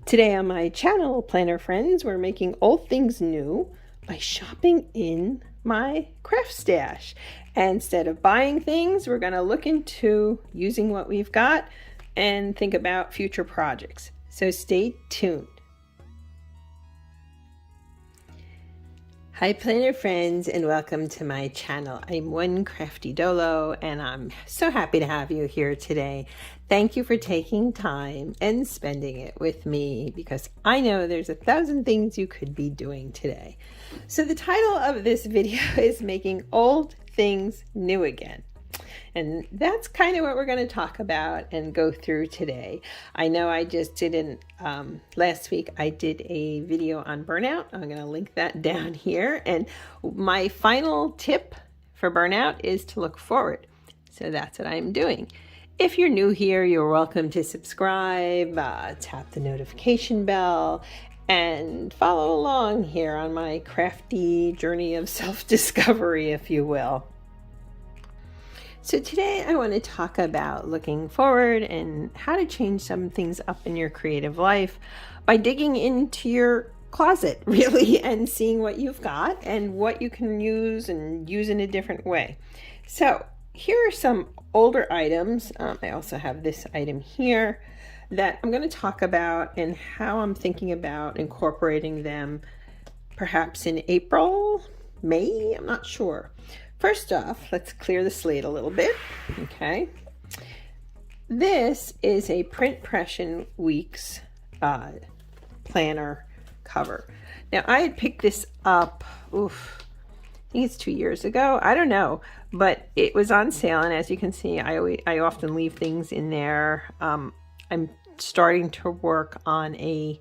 Today on my channel, Planner Friends, we're making old things new by shopping in my craft stash. And instead of buying things, we're going to look into using what we've got and think about future projects. So stay tuned. Hi Planner Friends, and welcome to my channel. I'm One Crafty Dolo, and I'm so happy to have you here today. Thank you for taking time and spending it with me, because I know there's 1,000 things you could be doing today. So the title of this video is Making Old Things New Again. And that's kind of what we're going to talk about and go through today. I know I just did last week I did a video on burnout. I'm going to link that down here. And my final tip for burnout is to look forward. So that's what I'm doing. If you're new here, you're welcome to subscribe, tap the notification bell, and follow along here on my crafty journey of self-discovery, if you will. So today I want to talk about looking forward and how to change some things up in your creative life by digging into your closet, really, and seeing what you've got and what you can use and use in a different way. So here are some older items. I also have this item here that I'm going to talk about and how I'm thinking about incorporating them perhaps in April, May, I'm not sure. First off, let's clear the slate a little bit, okay? This is a Printpression Weeks planner cover. Now, I had picked this up, I think it's 2 years ago. I don't know, but it was on sale, and as you can see, I often leave things in there. I'm starting to work on a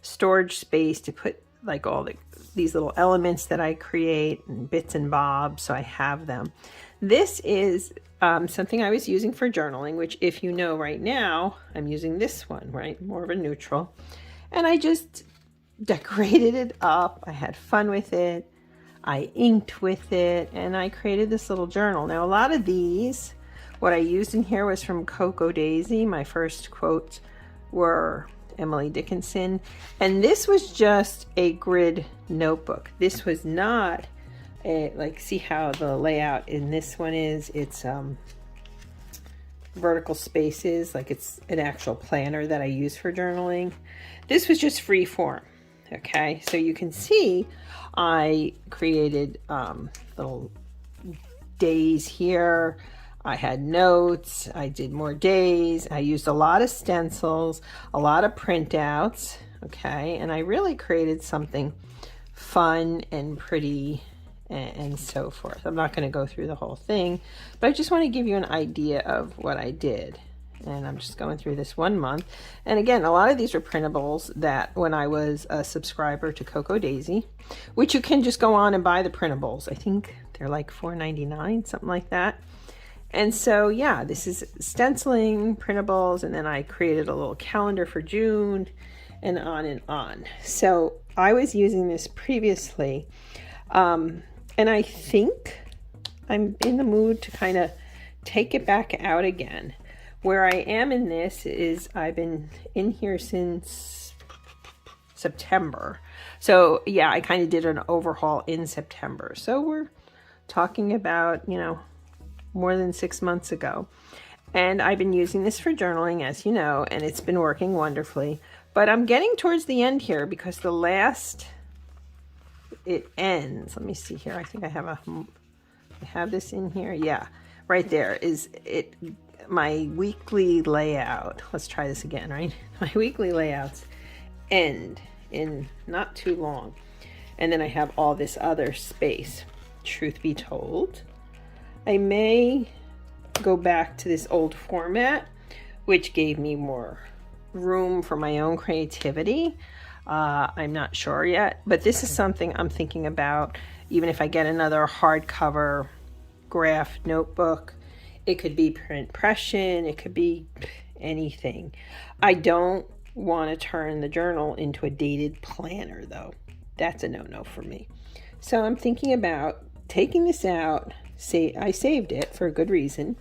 storage space to put like all these little elements that I create and bits and bobs, so I have them. This is something I was using for journaling, which, if you know, right now I'm using this one, right, more of a neutral, and I just decorated it up. I had fun with it, I inked with it, and I created this little journal. Now, a lot of these, what I used in here was from Cocoa Daisy. My first quotes were Emily Dickinson, and this was just a grid notebook. This was not a, see how the layout in this one is, it's vertical spaces, like it's an actual planner that I use for journaling. This was just free form. Okay, so you can see I created little days here. I had notes, I did more days, I used a lot of stencils, a lot of printouts, okay, and I really created something fun and pretty and so forth. I'm not going to go through the whole thing, but I just want to give you an idea of what I did. And I'm just going through this 1 month. And again, a lot of these are printables that when I was a subscriber to Cocoa Daisy, which you can just go on and buy the printables. I think they're like $4.99, something like that. And so, yeah, this is stenciling, printables, and then I created a little calendar for June, and on and on. So I was using this previously, and I think I'm in the mood to kind of take it back out again. Where I am in this is I've been in here since September. So, yeah, I kind of did an overhaul in September. So we're talking about, more than 6 months ago. And I've been using this for journaling, as you know, and it's been working wonderfully. But I'm getting towards the end here because it ends. Let me see here. I think I have this in here. Yeah, right there is it. My weekly layout. Let's try this again, right? My weekly layouts end in not too long. And then I have all this other space. Truth be told, I may go back to this old format, which gave me more room for my own creativity. I'm not sure yet, but this is something I'm thinking about. Even if I get another hardcover graph notebook, it could be Printpression, it could be anything. I don't want to turn the journal into a dated planner, though. That's a no-no for me. So I'm thinking about taking this out. I saved it for a good reason,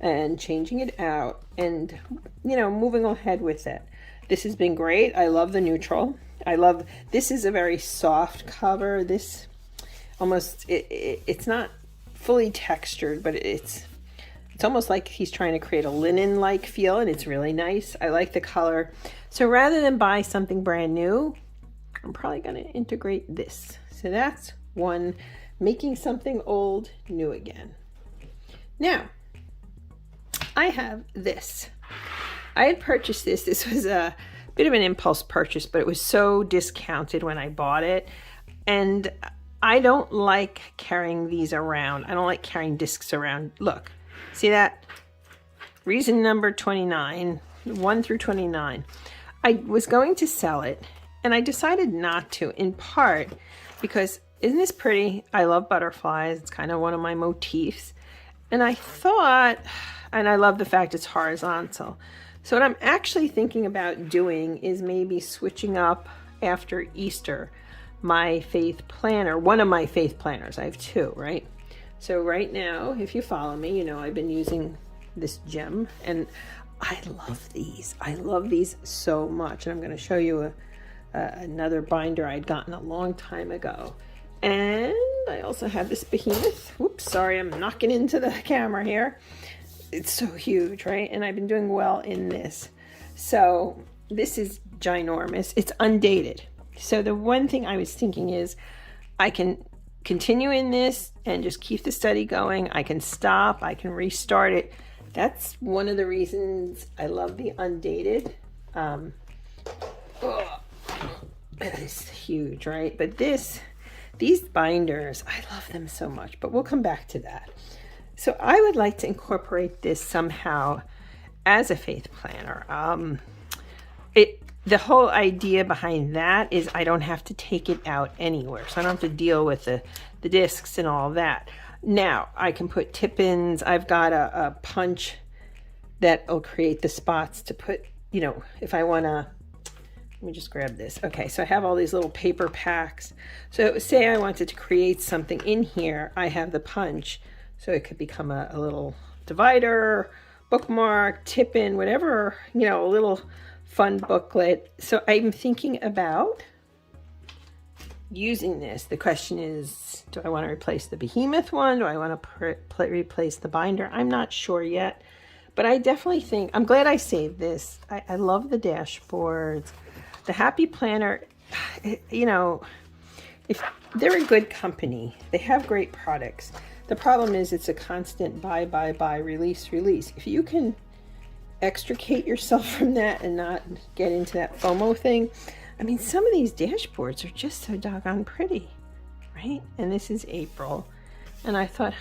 and changing it out and, moving ahead with it. This has been great. I love the neutral. This is a very soft cover. This almost, it's not fully textured, but it's almost like he's trying to create a linen-like feel, and it's really nice. I like the color. So rather than buy something brand new, I'm probably going to integrate this. So that's one, making something old new again. Now, I have this. I had purchased this. This was a bit of an impulse purchase, but it was so discounted when I bought it. And I don't like carrying these around. I don't like carrying discs around. Look, see that? Reason number 29, 1 through 29. I was going to sell it, and I decided not to, in part because, isn't this pretty? I love butterflies. It's kind of one of my motifs. And I thought, and I love the fact it's horizontal. So what I'm actually thinking about doing is maybe switching up after Easter my faith planner, one of my faith planners. I have two, right? So right now, if you follow me, you know I've been using this gem, and I love these. I love these so much. And I'm going to show you another binder I'd gotten a long time ago. And I also have this behemoth. Whoops, sorry, I'm knocking into the camera here. It's so huge, right? And I've been doing well in this. So this is ginormous. It's undated. So the one thing I was thinking is I can continue in this and just keep the study going. I can stop. I can restart it. That's one of the reasons I love the undated. It's huge, right? But these binders, I love them so much, but we'll come back to that. So I would like to incorporate this somehow as a faith planner. The whole idea behind that is I don't have to take it out anywhere. So I don't have to deal with the discs and all that. Now I can put tip-ins. I've got a punch that will create the spots to put, you know, if I want to, let me just grab this. Okay, so I have all these little paper packs. So say I wanted to create something in here, I have the punch. So it could become a little divider, bookmark, tip-in, whatever, you know, a little fun booklet. So I'm thinking about using this. The question is, do I want to replace the behemoth one? Do I want to replace the binder? I'm not sure yet, but I definitely think, I'm glad I saved this. I love the dashboards. The Happy Planner, you know, if they're a good company, they have great products. The problem is it's a constant buy, release. If you can extricate yourself from that and not get into that FOMO thing, I mean, some of these dashboards are just so doggone pretty, right? And this is April. And I thought,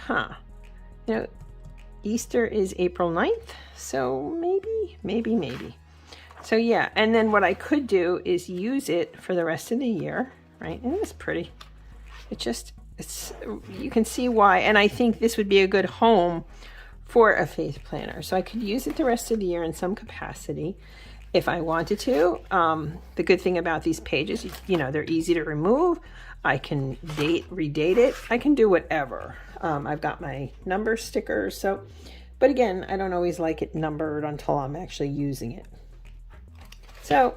you know, Easter is April 9th. So maybe. So yeah, and then what I could do is use it for the rest of the year, right? And it's pretty. You can see why. And I think this would be a good home for a faith planner. So I could use it the rest of the year in some capacity if I wanted to. The good thing about these pages, you know, they're easy to remove. I can redate it. I can do whatever. I've got my number stickers. So, but again, I don't always like it numbered until I'm actually using it. So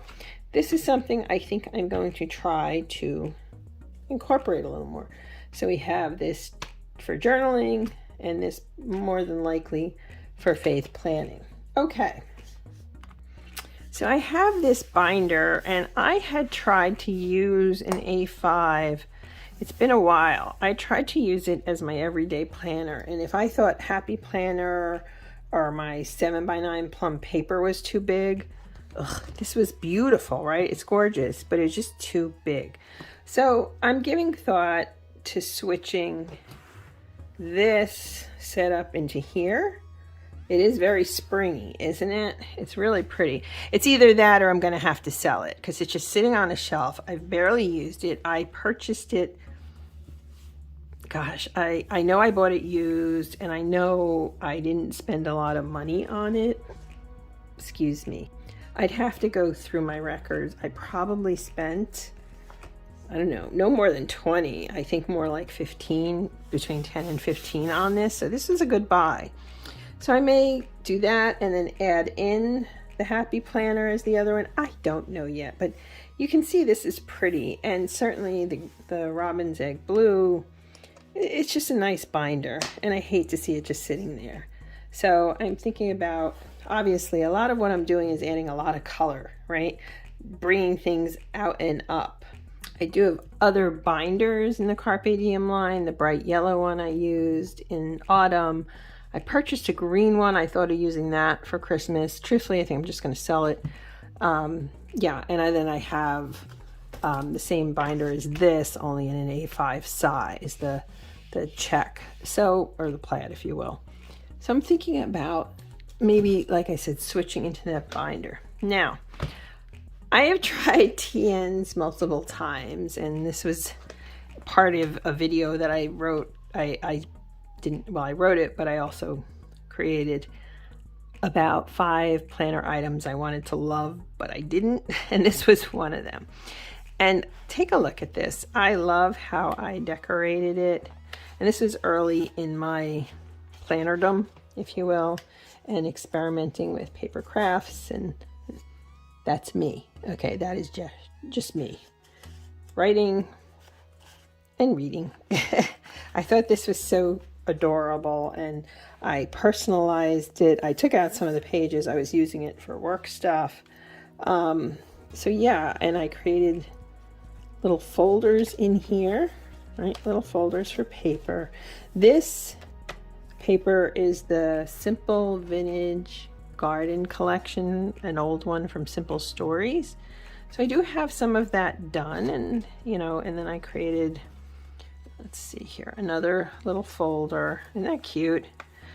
this is something I think I'm going to try to incorporate a little more. So we have this for journaling and this more than likely for faith planning. Okay. So I have this binder, and I had tried to use an A5. It's been a while. I tried to use it as my everyday planner, and if I thought Happy Planner or my 7x9 plum paper was too big, this was beautiful, right? It's gorgeous, but it's just too big. So I'm giving thought to switching this setup into here. It is very springy, isn't it? It's really pretty. It's either that or I'm going to have to sell it because it's just sitting on a shelf. I've barely used it. I purchased it. Gosh, I know I bought it used, and I know I didn't spend a lot of money on it. Excuse me. I'd have to go through my records. I probably spent, I don't know, no more than 20. I think more like 15, between 10 and 15 on this. So this is a good buy. So I may do that and then add in the Happy Planner as the other one. I don't know yet, but you can see this is pretty. And certainly the Robin's Egg Blue, it's just a nice binder. And I hate to see it just sitting there. So I'm thinking about, obviously, a lot of what I'm doing is adding a lot of color, right? Bringing things out and up. I do have other binders in the Carpe Diem line. The bright yellow one I used in autumn. I purchased a green one. I thought of using that for Christmas. Truthfully, I think I'm just going to sell it. Yeah, and then I have the same binder as this, only in an A5 size, the check, so, or the plaid, if you will. So I'm thinking about maybe, like I said, switching into that binder. Now, I have tried TNs multiple times, and this was part of a video that I wrote. I wrote it, but I also created about 5 planner items I wanted to love, but I didn't, and this was one of them. And take a look at this. I love how I decorated it, and this was early in my plannerdom, if you will, and experimenting with paper crafts, and that's me. Okay, that is just me. Writing and reading. I thought this was so adorable, and I personalized it. I took out some of the pages. I was using it for work stuff. So yeah, and I created little folders in here, right? Little folders for paper. This paper is the Simple Vintage Garden collection, an old one from Simple Stories. So I do have some of that done, and and then I created, let's see here, another little folder. Isn't that cute?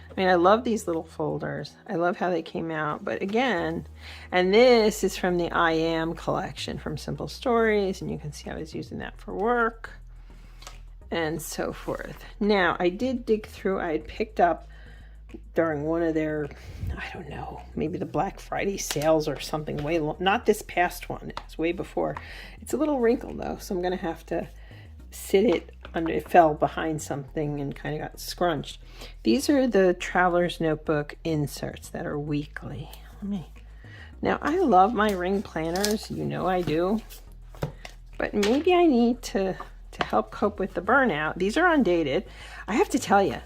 I mean, I love these little folders. I love how they came out. But again, and this is from the I Am collection from Simple Stories, and you can see I was using that for work and so forth. Now, I did dig through. I had picked up during one of their, I don't know, maybe the Black Friday sales or something, way long, not this past one, it's way before. It's a little wrinkled though, so I'm gonna have to sit it under. It fell behind something and kind of got scrunched. These are the Traveler's Notebook inserts that are weekly. Now, I love my ring planners, I do, but maybe I need to help cope with the burnout. These are undated. I have to tell you,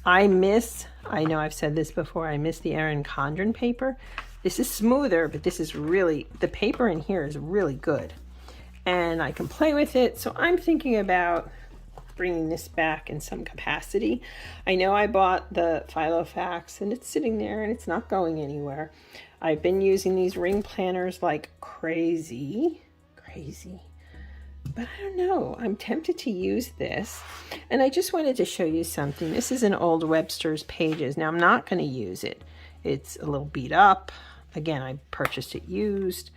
I know I've said this before, I miss the Erin Condren paper. This is smoother, but this is really, the paper in here is really good. And I can play with it, so I'm thinking about bringing this back in some capacity. I know I bought the Filofax, and it's sitting there, and it's not going anywhere. I've been using these ring planners like crazy. But I don't know, I'm tempted to use this. And I just wanted to show you something. This is an old Webster's Pages. Now, I'm not going to use it. It's a little beat up. Again, I purchased it used.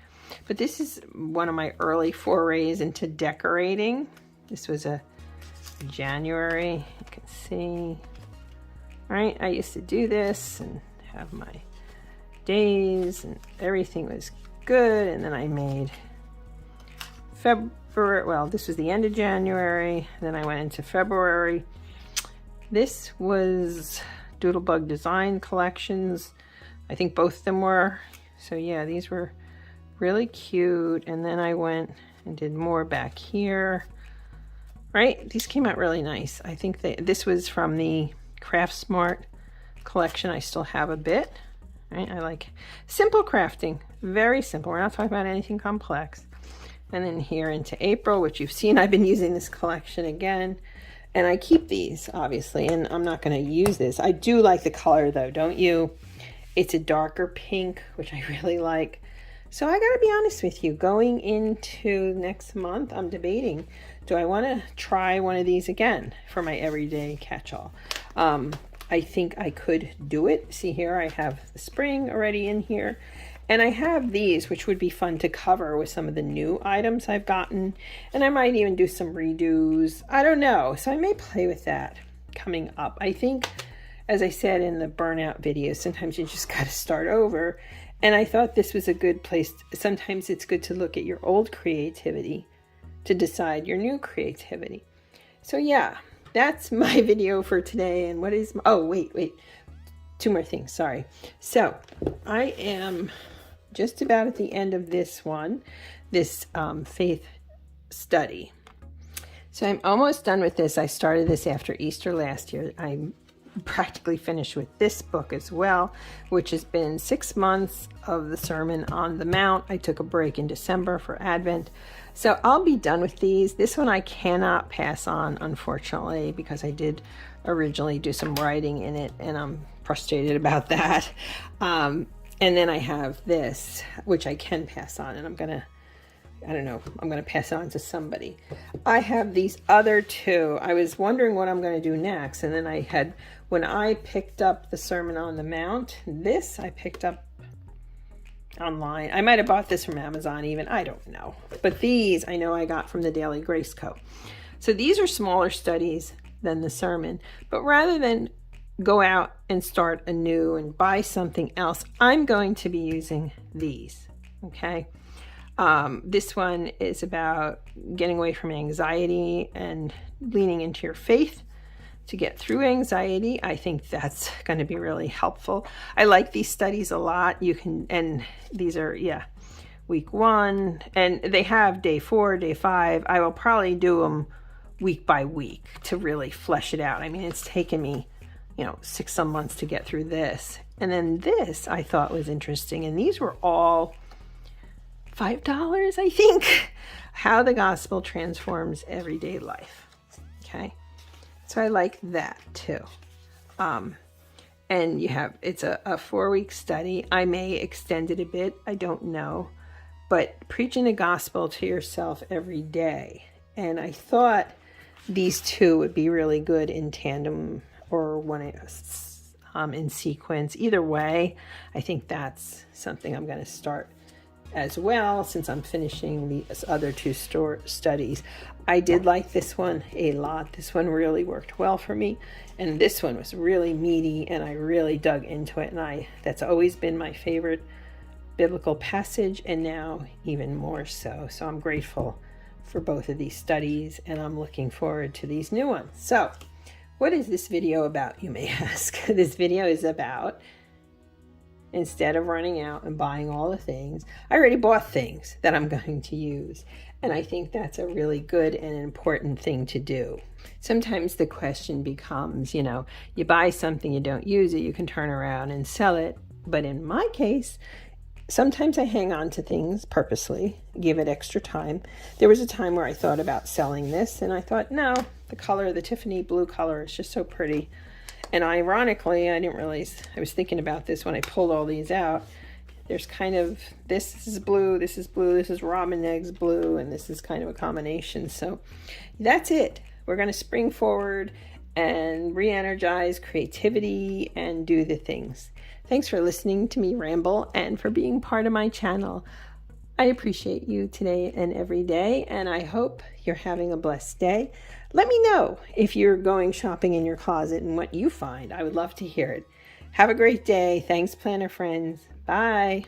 But this is one of my early forays into decorating. This was a January, you can see. All right, I used to do this and have my days, and everything was good. And then I made February, well, this was the end of January. Then I went into February. This was Doodlebug Design Collections. I think both of them were. So yeah, these were really cute. And then I went and did more back here. Right, these came out really nice. I think this was from the Craft Smart collection. I still have a bit. Right, I like simple crafting, very simple. We're not talking about anything complex. And then here into April, which you've seen, I've been using this collection again. And I keep these, obviously, and I'm not going to use this. I do like the color, though, don't you? It's a darker pink, which I really like. So I got to be honest with you, going into next month, I'm debating, do I want to try one of these again for my everyday catch-all? I think I could do it. See here, I have the spring already in here. And I have these, which would be fun to cover with some of the new items I've gotten. And I might even do some redos. I don't know. So I may play with that coming up. I think, as I said in the burnout video, sometimes you just got to start over. And I thought this was a good place. Sometimes it's good to look at your old creativity to decide your new creativity. So yeah, that's my video for today. And what is, oh, wait, 2 more things, sorry. So I am just about at the end of this one, this faith study. So I'm almost done with this. I started this after Easter last year. I'm practically finished with this book as well, which has been 6 months of the Sermon on the Mount. I took a break in December for Advent. So I'll be done with these. This one I cannot pass on, unfortunately, because I did originally do some writing in it, and I'm frustrated about that. And then I have this, which I can pass on, and I'm going to pass it on to somebody. I have these other two. I was wondering what I'm going to do next. And then when I picked up the Sermon on the Mount, this I picked up online. I might have bought this from Amazon even. I don't know. But these I know I got from the Daily Grace Co. So these are smaller studies than the sermon. But rather than go out and start anew and buy something else, I'm going to be using these. Okay. This one is about getting away from anxiety and leaning into your faith to get through anxiety. I think that's going to be really helpful. I like these studies a lot. And these are, week 1, and they have day 4, day 5. I will probably do them week by week to really flesh it out. I mean, it's taken me, 6 some months to get through this. And then this I thought was interesting. And these were all $5, I think. How the Gospel Transforms Everyday Life. Okay. So I like that too. And it's a 4-week study. I may extend it a bit. I don't know. But preaching the gospel to yourself every day. And I thought these two would be really good in tandem or one in sequence. Either way, I think that's something I'm going to start as well, since I'm finishing these other two studies. I did like this one a lot. This one really worked well for me, and this one was really meaty, and I really dug into it, and that's always been my favorite biblical passage, and now even more so. So I'm grateful for both of these studies, and I'm looking forward to these new ones. So what is this video about, you may ask? This video is about, instead of running out and buying all the things, I already bought things that I'm going to use. And I think that's a really good and important thing to do. Sometimes the question becomes, you buy something, you don't use it, you can turn around and sell it. But in my case, sometimes I hang on to things purposely, give it extra time. There was a time where I thought about selling this, and I thought, no, the color, the Tiffany blue color, is just so pretty. And ironically, I didn't realize, I was thinking about this when I pulled all these out. There's kind of, this is blue, this is blue, this is robin eggs blue, and this is kind of a combination. So that's it. We're going to spring forward and re-energize creativity and do the things. Thanks for listening to me ramble and for being part of my channel. I appreciate you today and every day, and I hope you're having a blessed day. Let me know if you're going shopping in your closet and what you find. I would love to hear it. Have a great day. Thanks, planner friends. Bye.